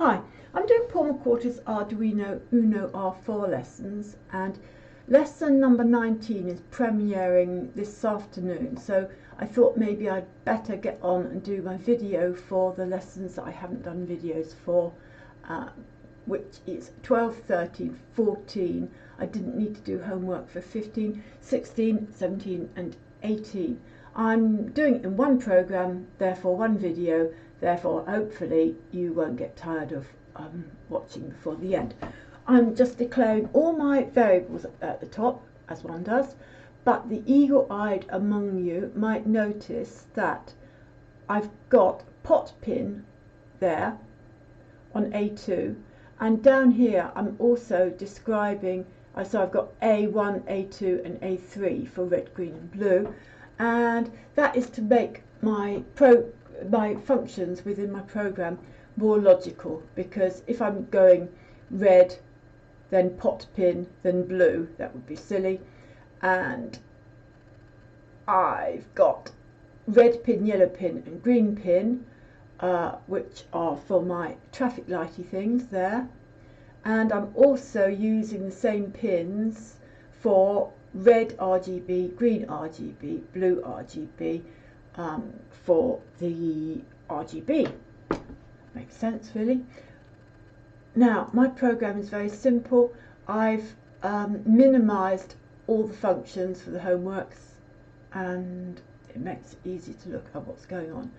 Hi, I'm doing Paul McWhorter's Arduino Uno R4 lessons, and lesson number 19 is premiering this afternoon, so I thought maybe I'd better get on and do my video for the lessons that I haven't done videos for, which is 12, 13, 14. I didn't need to do homework for 15, 16, 17 and 18. I'm doing it in one program, therefore one video, therefore hopefully you won't get tired of watching before the end. I'm just declaring all my variables at the top, as one does, but the eagle-eyed among you might notice that I've got pot pin there on A2, and down here I'm also describing, so I've got A1, A2 and A3 for red, green and blue, and that is to make my functions within my program more logical, because if I'm going red, then pot pin, then blue, that would be silly. And I've got red pin, yellow pin and green pin, which are for my traffic lighty things there. And I'm also using the same pins for red RGB, green RGB, blue RGB, for the RGB. Makes sense, really. Now, my program is very simple. I've minimized all the functions for the homeworks, and it makes it easy to look at what's going on.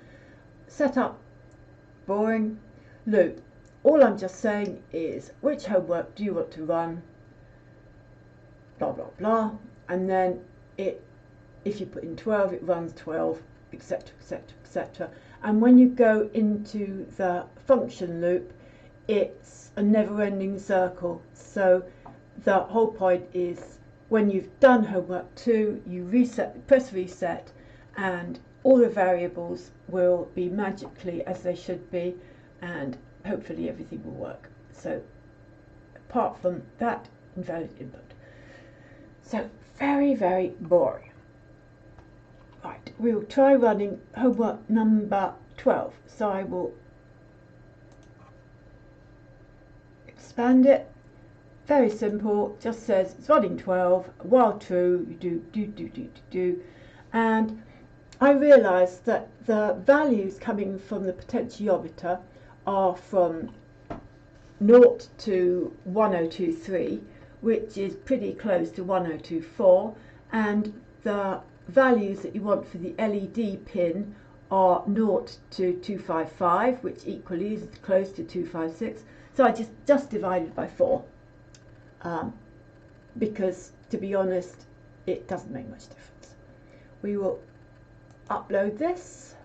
Setup, boring. Loop. All I'm just saying is, which homework do you want to run? Blah, blah, blah. And then if you put in 12, it runs 12, etc., etc., etc. And when you go into the function loop, it's a never-ending circle. So the whole point is, when you've done homework 2, you press reset, and all the variables will be magically as they should be, and hopefully everything will work. So apart from that, invalid input. So very, very boring. Right, we will try running homework number 12. So I will expand it. Very simple, just says it's running 12. While true, you do. And I realised that the values coming from the potentiometer are from 0 to 1023, which is pretty close to 1024, and the values that you want for the LED pin are 0 to 255, which equally is close to 256. So I just divided by 4, because to be honest, it doesn't make much difference. We will upload this.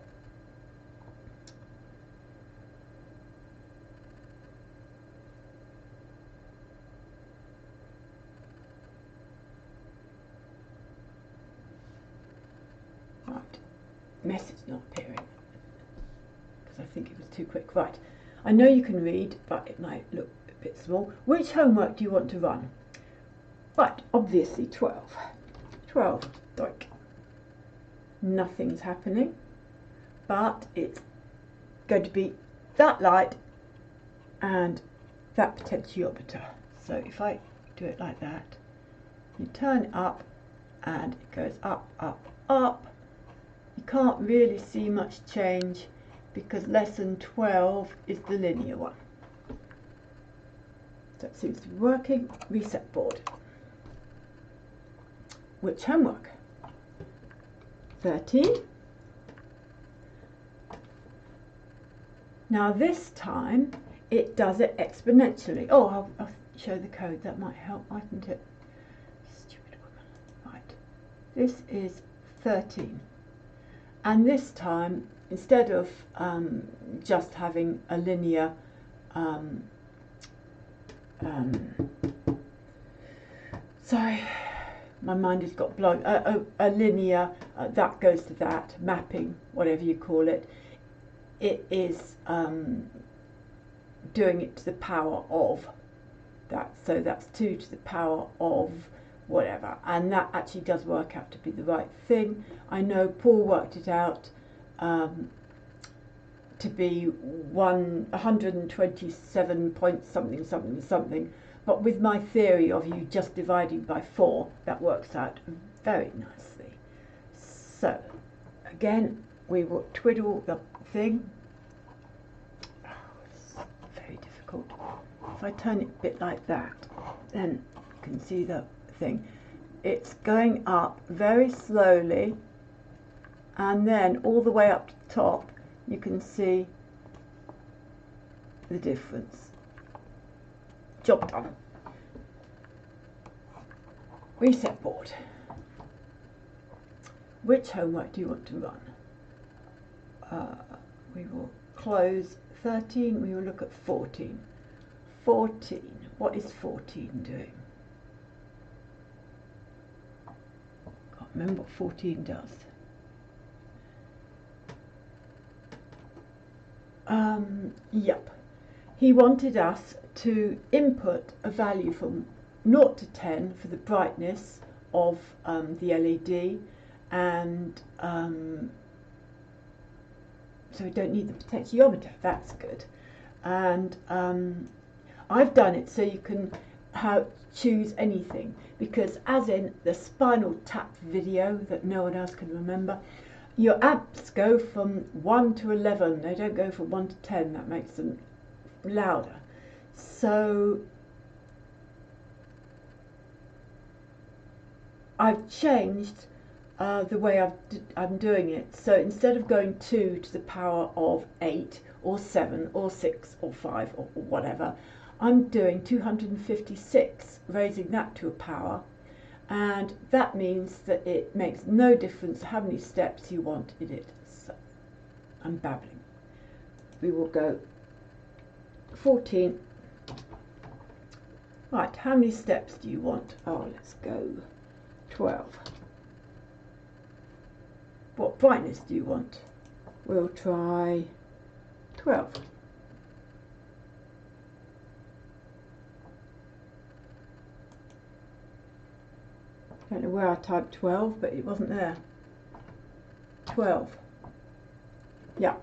Right, message not appearing because I think it was too quick. Right, I know you can read, but it might look a bit small. Which homework do you want to run? Right, obviously 12. 12, doink. Nothing's happening, but it's going to be that light and that potentiometer. So if I do it like that, you turn it up and it goes up, up, up. You can't really see much change because lesson 12 is the linear one. So it seems to be working. Reset board. Which homework? 13. Now this time it does it exponentially. Oh, I'll show the code, that might help, mightn't it? Stupid woman. Right, this is 13, and this time, instead of just having a linear sorry, my mind has got blown. A linear, that goes to that, mapping, whatever you call it. It is doing it to the power of that. So that's 2 to the power of whatever. And that actually does work out to be the right thing. I know Paul worked it out to be 127 point something something something, but with my theory of you just dividing by 4, that works out very nicely. So again, we will twiddle the thing. Oh, it's very difficult. If I turn it a bit like that, then you can see the thing. It's going up very slowly, and then all the way up to the top you can see the difference. Job done. Reset board. Which homework do you want to run? We will close 13, we will look at 14. 14, what is 14 doing? Can't remember what 14 does. Yep. He wanted us to input a value from 0 to 10 for the brightness of the LED, and so we don't need the potentiometer. That's good. And I've done it so you can choose anything, because as in the Spinal Tap video that no one else can remember, your amps go from 1 to 11, they don't go from 1 to 10, that makes them louder. So I've changed the way I'm doing it. So instead of going 2 to the power of 8 or 7 or 6 or 5 or whatever, I'm doing 256, raising that to a power. And that means that it makes no difference how many steps you want in it. So I'm babbling. We will go 14. Right, how many steps do you want? Oh, let's go 12. What brightness do you want? We'll try 12. I don't know where I typed 12, but it wasn't there. 12. Yeah.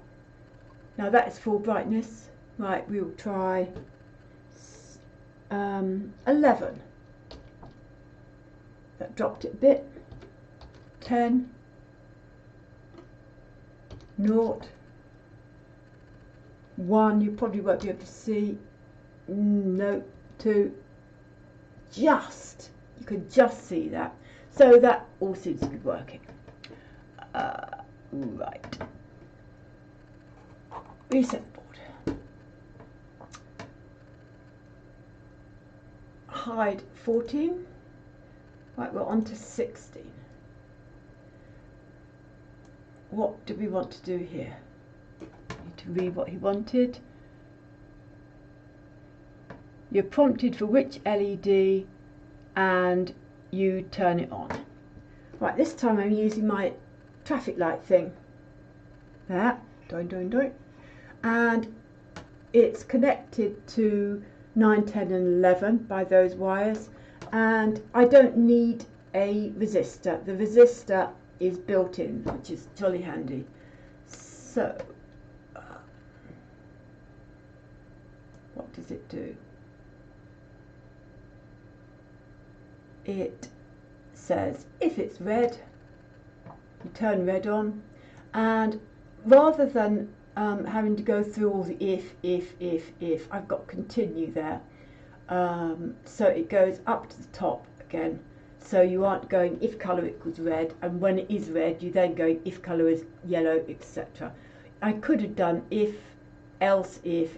Now that is full brightness. Right, we will try 11. That dropped it a bit. 10. 0. 1. You probably won't be able to see. No. 2. Just. You can just see that. So that all seems to be working. Right. Reset board. Hide 14. Right, we're on to 16. What do we want to do here? Need to read what he wanted. You're prompted for which LED, and you turn it on. Right, this time I'm using my traffic light thing. There, doing. And it's connected to 9, 10 and 11 by those wires, and I don't need a resistor. The resistor is built in, which is jolly handy. So what does it do? It says if it's red, you turn red on, and rather than having to go through all the if, I've got continue there. So it goes up to the top again. So you aren't going if colour equals red, and when it is red, you then go if colour is yellow, etc. I could have done if, else if,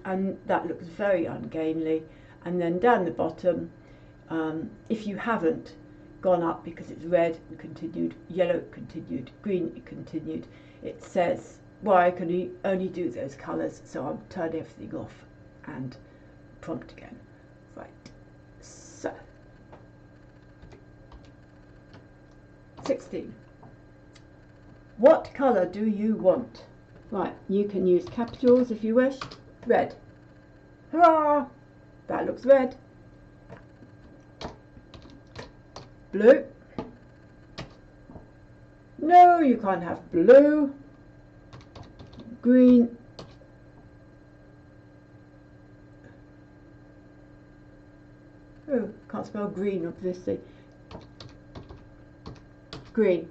and that looks very ungainly. And then down the bottom, if you haven't gone up because it's red and continued, yellow continued, green it continued, it says, well, I can only do those colours, so I'll turn everything off and prompt again. Right, so 16. What colour do you want? Right, you can use capitals if you wish. Red. Hurrah! That looks red. Blue. No, you can't have blue. green, oh, can't spell green obviously, green,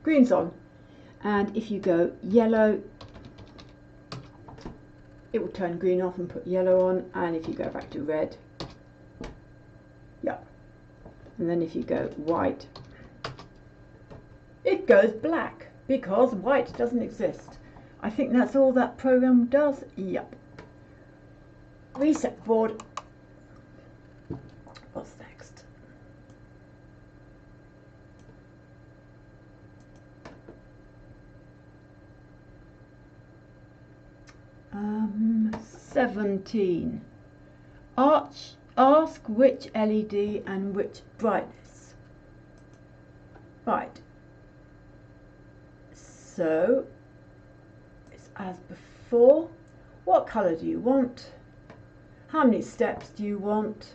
green's on, and if you go yellow it will turn green off and put yellow on, and if you go back to red, yeah, and then if you go white it goes black because white doesn't exist. I think that's all that program does. Yep. Reset board. What's next? Um, 17. Ask which LED and which brightness. Right. So it's as before. What colour do you want? How many steps do you want?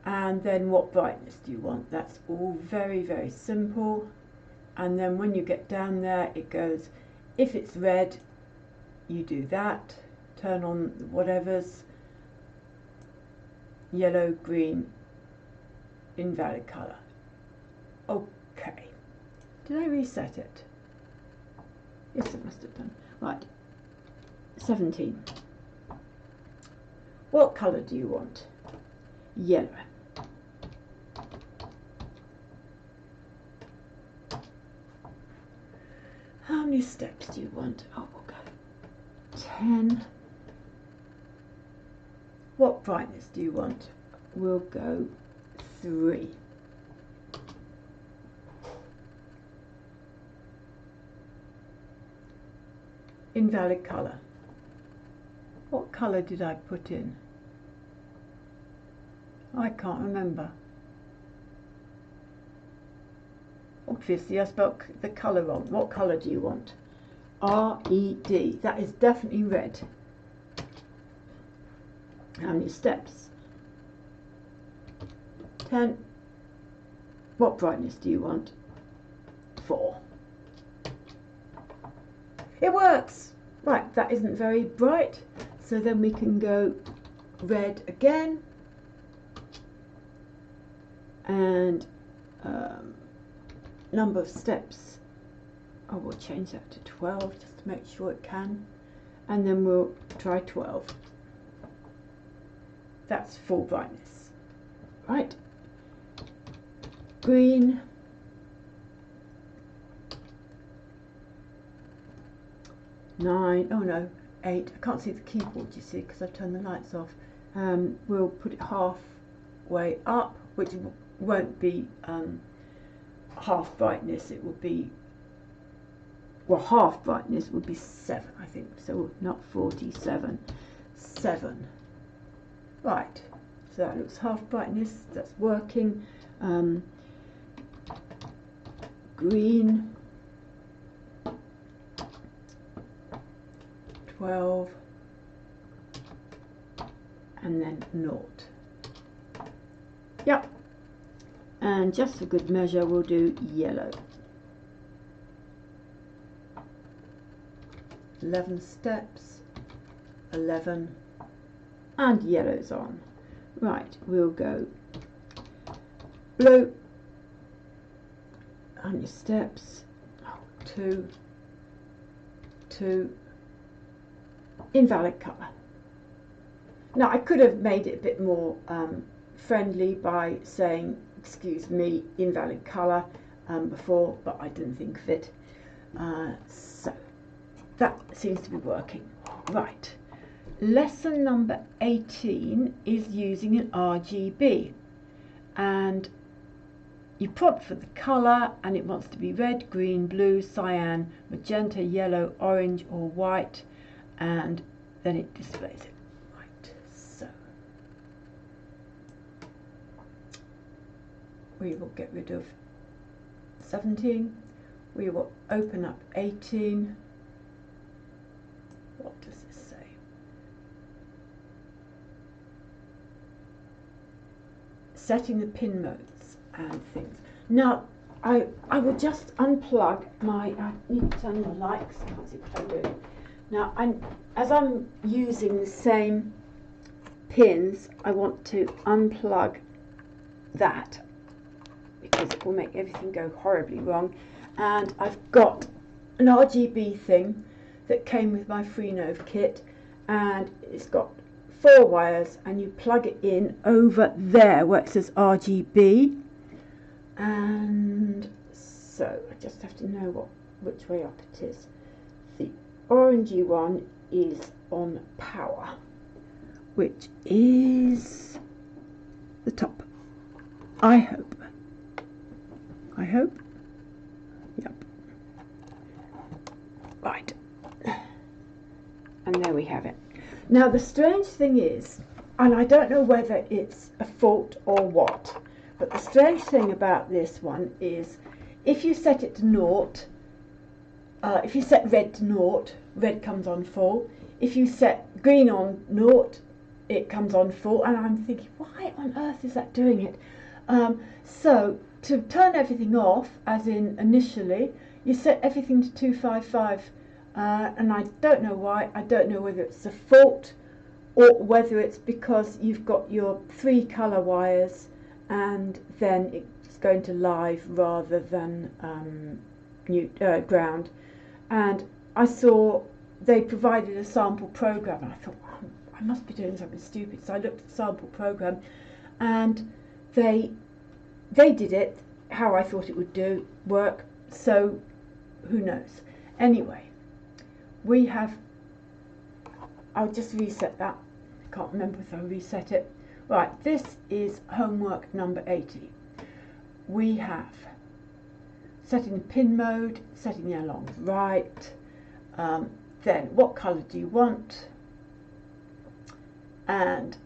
And then what brightness do you want? That's all very, very simple. And then when you get down there, it goes, if it's red, you do that. Turn on whatever's yellow, green, invalid colour. Okay. Did I reset it? Yes, it must have done. Right. 17. What colour do you want? Yellow. How many steps do you want? Oh, we'll go 10. What brightness do you want? We'll go 3. Invalid colour. What colour did I put in? I can't remember. Obviously I spelled the colour wrong. What colour do you want? R-E-D. That is definitely red. How many steps? 10. What brightness do you want? 4. It works! Right, that isn't very bright, so then we can go red again, and number of steps, oh, we'll change that to 12 just to make sure it can, and then we'll try 12. That's full brightness. Right, green, 9, oh no, 8, I can't see the keyboard, you see, because I've turned the lights off. We'll put it halfway up, which won't be half brightness, it will be, well, half brightness would be 7, I think, so not 47, 7. Right, so that looks half brightness, that's working. Green, 12, and then 0. Yep, and just for good measure we'll do yellow. 11 steps, 11, and yellow's on. Right, we'll go blue, on your steps, 2, 2, invalid colour. Now I could have made it a bit more friendly by saying, excuse me, invalid colour before, but I didn't think of it. So that seems to be working. Right, lesson number 18 is using an RGB, and you prompt for the colour, and it wants to be red, green, blue, cyan, magenta, yellow, orange or white, and then it displays it. Right, so we will get rid of 17, we will open up 18. What does this say? Setting the pin modes and things. Now I will just unplug my, I need to turn the lights, I can't see what I'm doing. Now, as I'm using the same pins, I want to unplug that because it will make everything go horribly wrong. And I've got an RGB thing that came with my Freenove kit, and it's got 4 wires, and you plug it in over there where it says RGB. And so I just have to know which way up it is. The orangey one is on power, which is the top. I hope. Yep. Right. And there we have it. Now the strange thing is, and I don't know whether it's a fault or what, but the strange thing about this one is if you set it to 0, if you set red to 0, red comes on full. If you set green on 0, it comes on full. And I'm thinking, why on earth is that doing it? So to turn everything off, as in initially, you set everything to 255, and I don't know why. I don't know whether it's a fault or whether it's because you've got your 3 colour wires and then it's going to live rather than ground. And I saw they provided a sample program, and I thought, oh, I must be doing something stupid. So I looked at the sample program, and they did it how I thought it would work. So who knows? Anyway, we have, I'll just reset that. I can't remember if I reset it. Right, this is homework number 80. We have setting pin mode, setting the alarms right, then what colour do you want, and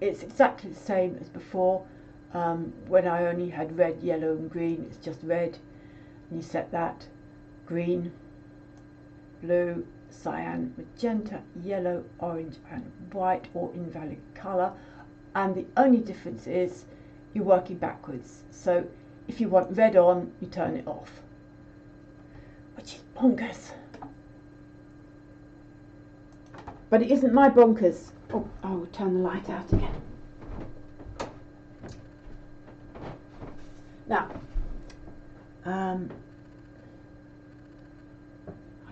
it's exactly the same as before. When I only had red, yellow and green, it's just red, and you set that, green, blue, cyan, magenta, yellow, orange and white, or invalid colour. And the only difference is you're working backwards. So if you want red on, you turn it off, which is bonkers. But it isn't my bonkers. Oh, I will turn the light out again. Now, I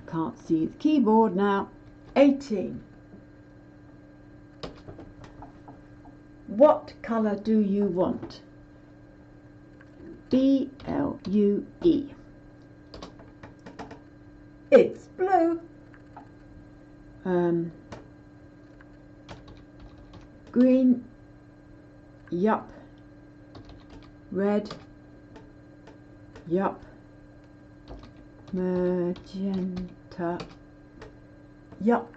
can't see the keyboard now. 18. What colour do you want? B-L-U-E. It's blue. Green. Yup. Red. Yup. Magenta. Yup.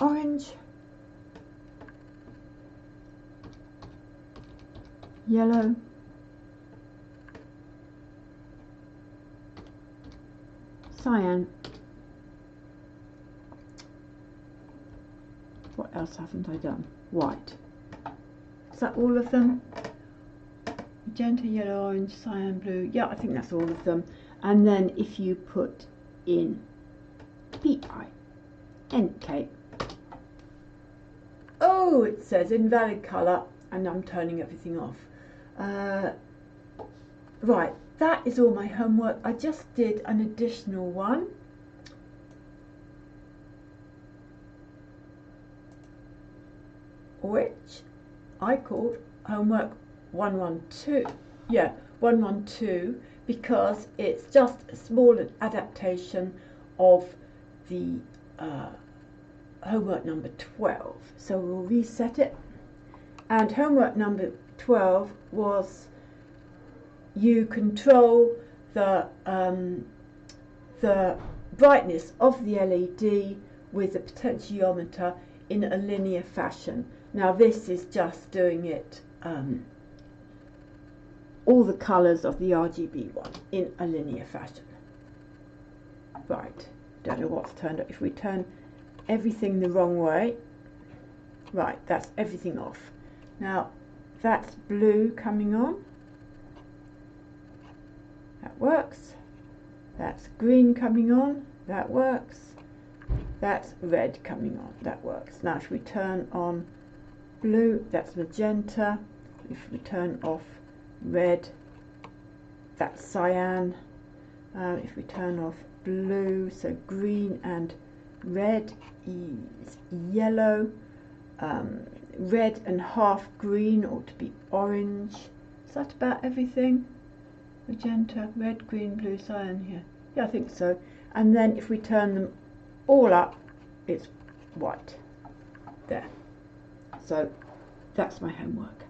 Orange. Yellow. Cyan. What else haven't I done? White. Is that all of them? Magenta, yellow, orange, cyan, blue. Yeah, I think that's all of them. And then if you put in P-I-N-K. Oh, it says invalid colour, and I'm turning everything off. Right, that is all my homework. I just did an additional one. Which I called homework 112. Yeah, 112, because it's just a small adaptation of the homework number 12. So we'll reset it. And homework number 12 was you control the brightness of the LED with the potentiometer in a linear fashion. Now this is just doing it, all the colours of the RGB one in a linear fashion. Right, don't know what's turned up. If we turn everything the wrong way, Right, that's everything off. Now that's blue coming on. That works. That's green coming on. That works. That's red coming on. That works. Now if we turn on blue, that's magenta. If we turn off red, that's cyan. If we turn off blue, so green and red is yellow. Red and half green ought to be orange. Is that about everything? Magenta, red, green, blue, cyan here. Yeah, I think so. And then if we turn them all up, it's white. There. So that's my homework.